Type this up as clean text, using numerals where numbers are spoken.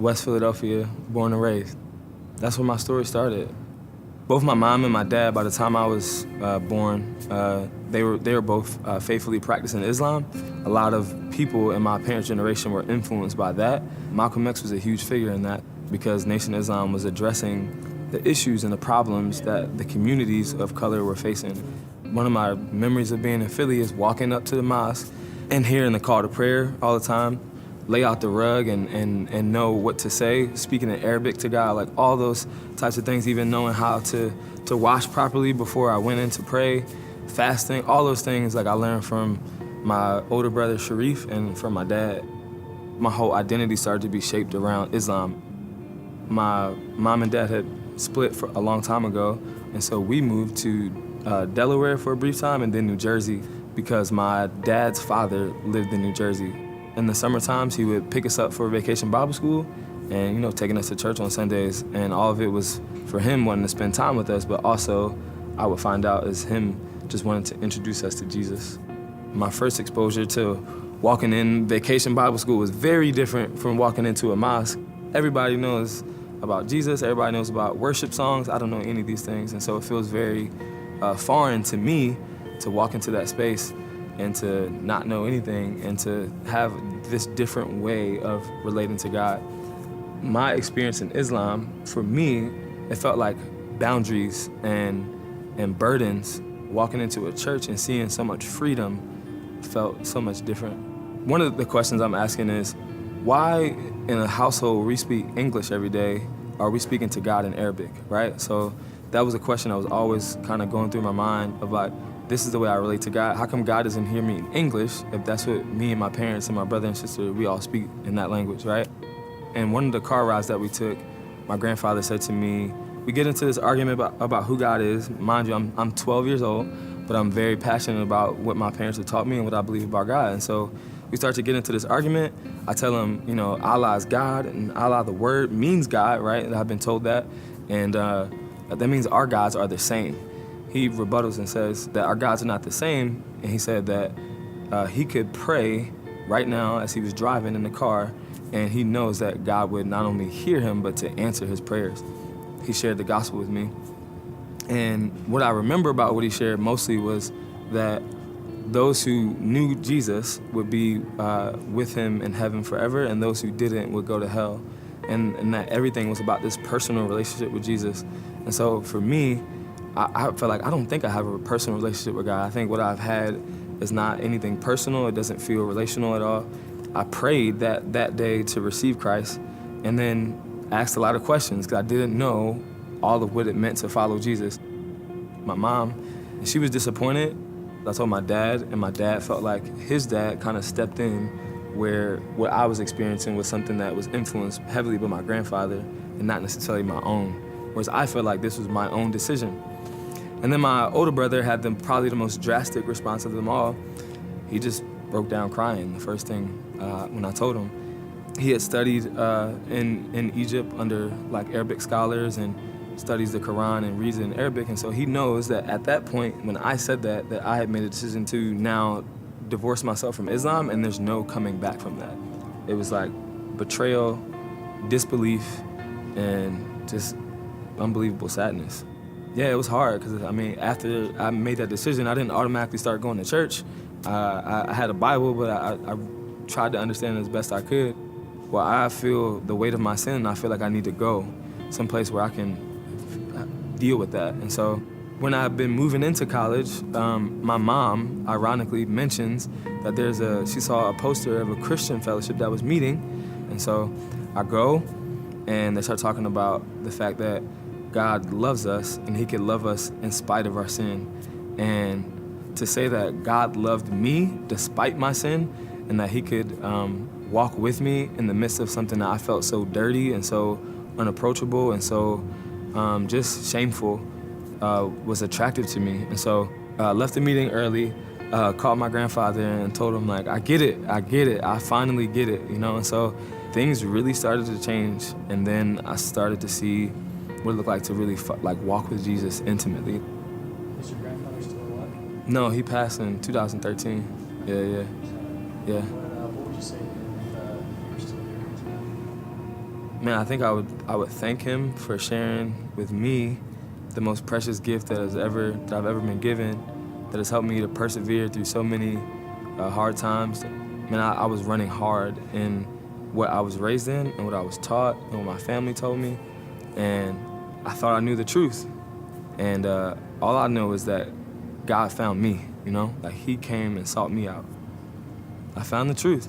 West Philadelphia, born and raised. That's where my story started. Both my mom and my dad, by the time I was born, they were both faithfully practicing Islam. A lot of people in my parents' generation were influenced by that. Malcolm X was a huge figure in that because Nation of Islam was addressing the issues and the problems that the communities of color were facing. One of my memories of being in Philly is walking up to the mosque and hearing the call to prayer all the time, lay out the rug and know what to say, speaking in Arabic to God, like all those types of things, even knowing how to wash properly before I went in to pray, fasting, all those things like I learned from my older brother Sharif and from my dad. My whole identity started to be shaped around Islam. My mom and dad had split for a long time ago, and so we moved to Delaware for a brief time and then New Jersey because my dad's father lived in New Jersey. In the summer times, he would pick us up for vacation Bible school and, taking us to church on Sundays. And all of it was for him wanting to spend time with us, but also I would find out as him just wanting to introduce us to Jesus. My first exposure to walking in vacation Bible school was very different from walking into a mosque. Everybody knows about Jesus, everybody knows about worship songs. I don't know any of these things. And so it feels very foreign to me to walk into that space and to not know anything and to have this different way of relating to God. My experience in Islam, for me, it felt like boundaries and burdens. Walking into a church and seeing so much freedom felt so much different. One of the questions I'm asking is, why in a household where we speak English every day, are we speaking to God in Arabic, right? So that was a question I was always kind of going through my mind of like, this is the way I relate to God. How come God doesn't hear me in English if that's what me and my parents and my brother and sister, we all speak in that language, right? And one of the car rides that we took, my grandfather said to me, we get into this argument about who God is. Mind you, I'm 12 years old, but I'm very passionate about what my parents have taught me and what I believe about God. And so we start to get into this argument. I tell him, Allah is God, and Allah, the word, means God, right? And I've been told that. And that means our gods are the same. He rebuttals and says that our gods are not the same, and he said that he could pray right now as he was driving in the car, and he knows that God would not only hear him, but to answer his prayers. He shared the gospel with me. And what I remember about what he shared mostly was that those who knew Jesus would be with him in heaven forever, and those who didn't would go to hell. And that everything was about this personal relationship with Jesus. And so for me, I felt like I don't think I have a personal relationship with God. I think what I've had is not anything personal. It doesn't feel relational at all. I prayed that day to receive Christ and then asked a lot of questions because I didn't know all of what it meant to follow Jesus. My mom, she was disappointed. I told my dad, and my dad felt like his dad kind of stepped in where what I was experiencing was something that was influenced heavily by my grandfather and not necessarily my own. Whereas I felt like this was my own decision. And then my older brother had probably the most drastic response of them all. He just broke down crying the first thing when I told him. He had studied in Egypt under like Arabic scholars and studies the Quran and reads it in Arabic, and so he knows that at that point when I said that I had made a decision to now divorce myself from Islam, and there's no coming back from that. It was like betrayal, disbelief, and just unbelievable sadness. Yeah, it was hard because after I made that decision, I didn't automatically start going to church. I had a Bible, but I tried to understand it as best I could. Well, I feel the weight of my sin, and I feel like I need to go someplace where I can deal with that. And so when I've been moving into college, my mom ironically mentions that she saw a poster of a Christian fellowship that was meeting. And so I go, and they start talking about the fact that God loves us and he could love us in spite of our sin. And to say that God loved me despite my sin and that he could walk with me in the midst of something that I felt so dirty and so unapproachable and so just shameful was attractive to me. And so I left the meeting early, called my grandfather and told him like, I get it, I finally get it, And so things really started to change. And then I started to see what it looked like to really walk with Jesus intimately. Is your grandfather still alive? No, he passed in 2013. Yeah. What would you say if you were still here Man, I think I would thank him for sharing with me the most precious gift that I've ever been given, that has helped me to persevere through so many hard times. Man, I was running hard in what I was raised in and what I was taught and what my family told me, and I thought I knew the truth. And all I know is that God found me, you know? Like, he came and sought me out. I found the truth.